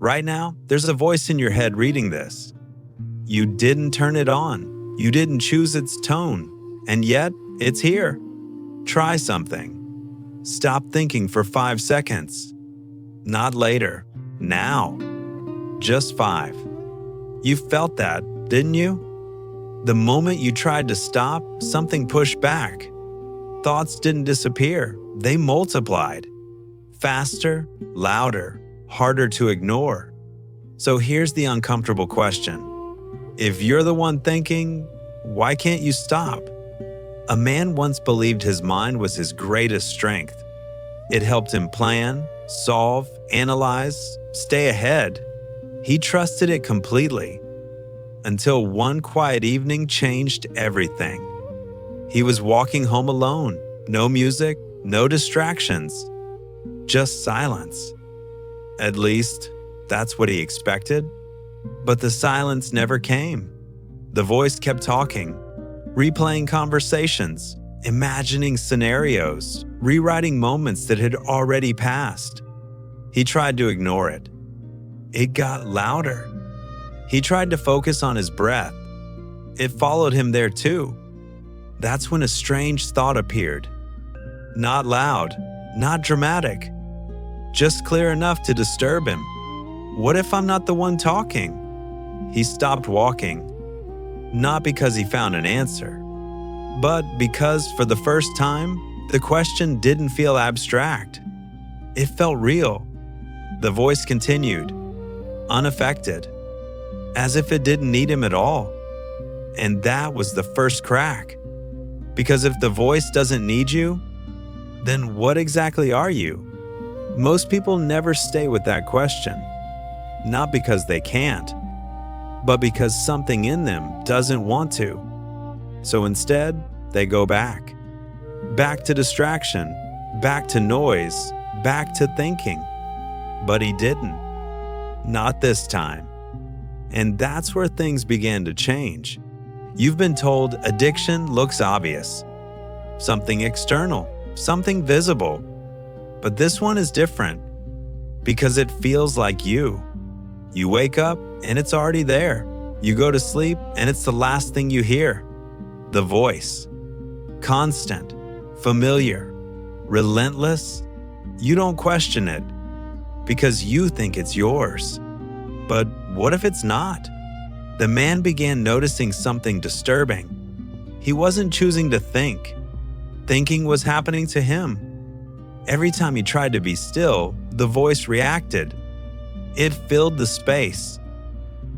Right now, there's a voice in your head reading this. You didn't turn it on. You didn't choose its tone. And yet, it's here. Try something. Stop thinking for 5 seconds. Not later. Now. Just 5. You felt that, didn't you? The moment you tried to stop, something pushed back. Thoughts didn't disappear. They multiplied. Faster, louder, harder to ignore. So here's the uncomfortable question. If you're the one thinking, why can't you stop? A man once believed his mind was his greatest strength. It helped him plan, solve, analyze, stay ahead. He trusted it completely. Until one quiet evening changed everything. He was walking home alone. No music, no distractions. Just silence. At least, that's what he expected. But the silence never came. The voice kept talking, replaying conversations, imagining scenarios, rewriting moments that had already passed. He tried to ignore it. It got louder. He tried to focus on his breath. It followed him there too. That's when a strange thought appeared. Not loud, not dramatic, just clear enough to disturb him. What if I'm not the one talking? He stopped walking, not because he found an answer, but because for the first time, the question didn't feel abstract. It felt real. The voice continued, unaffected, as if it didn't need him at all. And that was the first crack. Because if the voice doesn't need you, then what exactly are you? Most people never stay with that question. Not because they can't, but because something in them doesn't want to. So instead, they go back. Back to distraction, back to noise, back to thinking. But he didn't. Not this time. And that's where things began to change. You've been told addiction looks obvious. Something external, something visible. But this one is different because it feels like you. You wake up and it's already there. You go to sleep and it's the last thing you hear. The voice. Constant, familiar, relentless. You don't question it because you think it's yours. But what if it's not? The man began noticing something disturbing. He wasn't choosing to think. Thinking was happening to him. Every time he tried to be still, the voice reacted. It filled the space,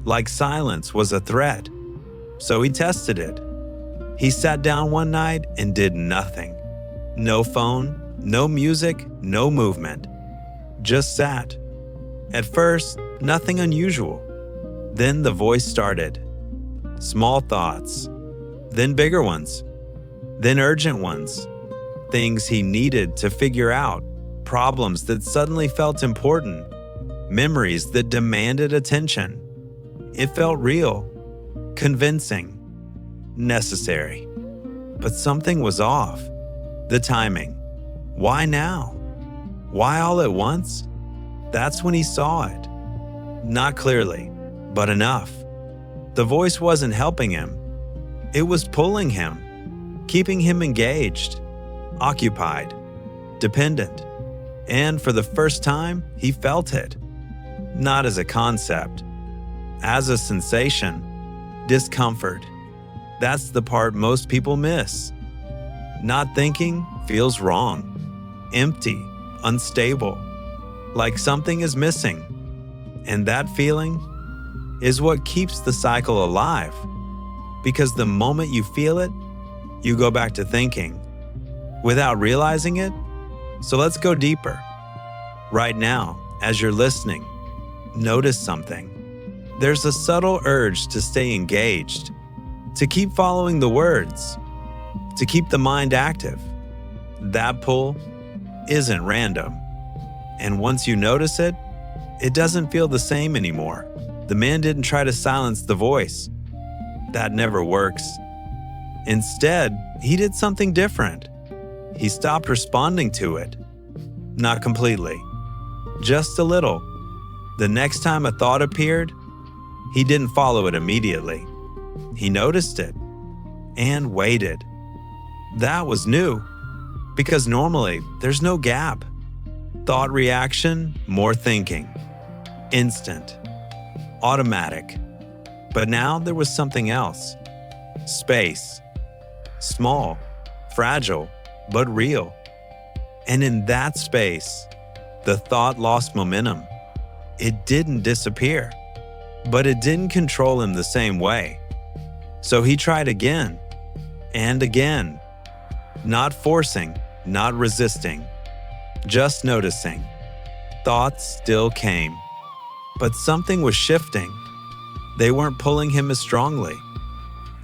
like silence was a threat. So he tested it. He sat down one night and did nothing. No phone, no music, no movement. Just sat. At first, nothing unusual. Then the voice started. Small thoughts, then bigger ones, then urgent ones. Things he needed to figure out, problems that suddenly felt important, memories that demanded attention. It felt real, convincing, necessary. But something was off. The timing. Why now? Why all at once? That's when he saw it. Not clearly, but enough. The voice wasn't helping him. It was pulling him, keeping him engaged, occupied, dependent. And for the first time, he felt it. Not as a concept, as a sensation, discomfort. That's the part most people miss. Not thinking feels wrong, empty, unstable, like something is missing. And that feeling is what keeps the cycle alive. Because the moment you feel it, you go back to thinking without realizing it. So let's go deeper. Right now, as you're listening, notice something. There's a subtle urge to stay engaged, to keep following the words, to keep the mind active. That pull isn't random. And once you notice it, it doesn't feel the same anymore. The man didn't try to silence the voice. That never works. Instead, he did something different. He stopped responding to it. Not completely. Just a little. The next time a thought appeared, he didn't follow it immediately. He noticed it and waited. That was new, because normally there's no gap. Thought reaction, more thinking. Instant. Automatic. But now there was something else. Space. Small, fragile, but real. And in that space, the thought lost momentum. It didn't disappear, but it didn't control him the same way. So he tried again and again, not forcing, not resisting, just noticing. Thoughts still came, but something was shifting. They weren't pulling him as strongly.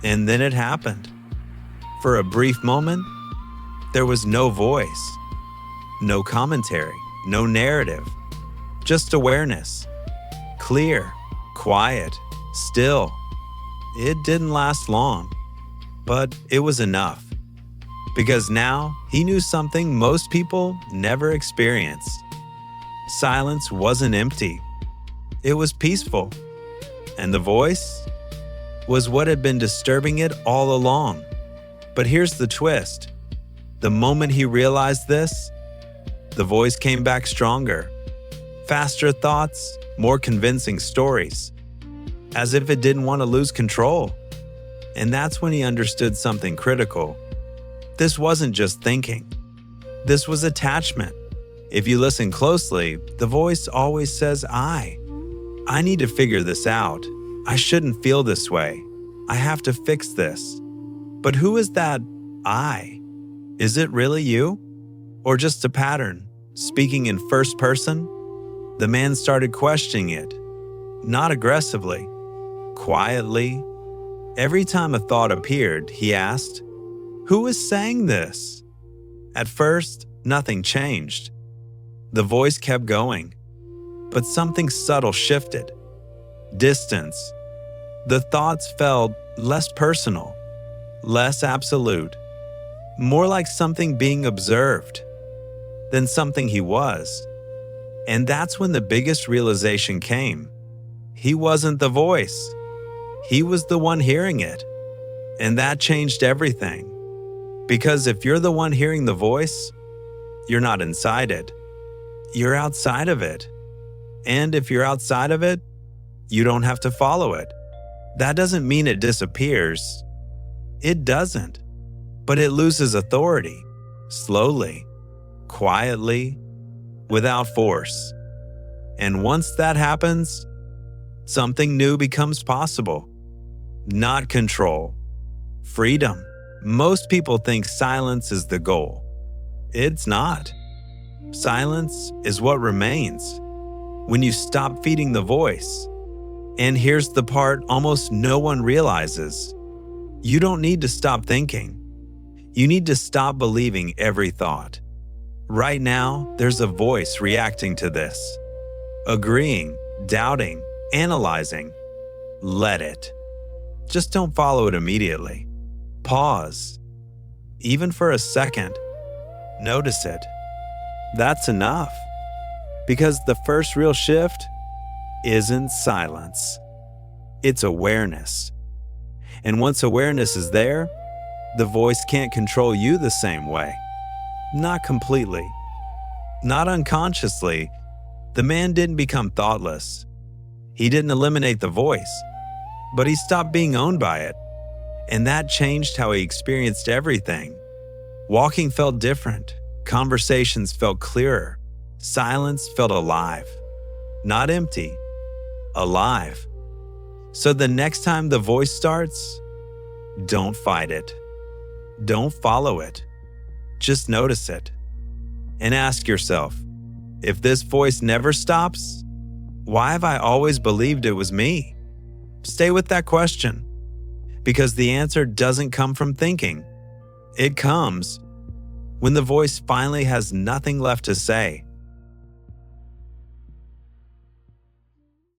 And then it happened. For a brief moment, there was no voice, no commentary, no narrative, just awareness. Clear, quiet, still. It didn't last long, but it was enough. Because now he knew something most people never experienced. Silence wasn't empty. It was peaceful. And the voice was what had been disturbing it all along. But here's the twist. The moment he realized this, the voice came back stronger. Faster thoughts, more convincing stories. As if it didn't want to lose control. And that's when he understood something critical. This wasn't just thinking. This was attachment. If you listen closely, the voice always says, I need to figure this out. I shouldn't feel this way. I have to fix this. But who is that I? Is it really you? Or just a pattern, speaking in first person? The man started questioning it. Not aggressively. Quietly. Every time a thought appeared, he asked, who is saying this? At first, nothing changed. The voice kept going, but something subtle shifted. Distance. The thoughts felt less personal, less absolute, more like something being observed than something he was. And that's when the biggest realization came. He wasn't the voice. He was the one hearing it. And that changed everything. Because if you're the one hearing the voice, you're not inside it. You're outside of it. And if you're outside of it, you don't have to follow it. That doesn't mean it disappears. It doesn't. But it loses authority. Slowly. Quietly. Without force. And once that happens, something new becomes possible. Not control. Freedom. Most people think silence is the goal. It's not. Silence is what remains when you stop feeding the voice. And here's the part almost no one realizes. You don't need to stop thinking. You need to stop believing every thought. Right now, there's a voice reacting to this. Agreeing, doubting, analyzing. Let it. Just don't follow it immediately. Pause. Even for a second. Notice it. That's enough. Because the first real shift isn't silence. It's awareness. And once awareness is there, the voice can't control you the same way. Not completely. Not unconsciously. The man didn't become thoughtless. He didn't eliminate the voice, but he stopped being owned by it. And that changed how he experienced everything. Walking felt different. Conversations felt clearer. Silence felt alive. Not empty. Alive. So the next time the voice starts, don't fight it. Don't follow it. Just notice it. And ask yourself, if this voice never stops, why have I always believed it was me? Stay with that question. Because the answer doesn't come from thinking. It comes when the voice finally has nothing left to say.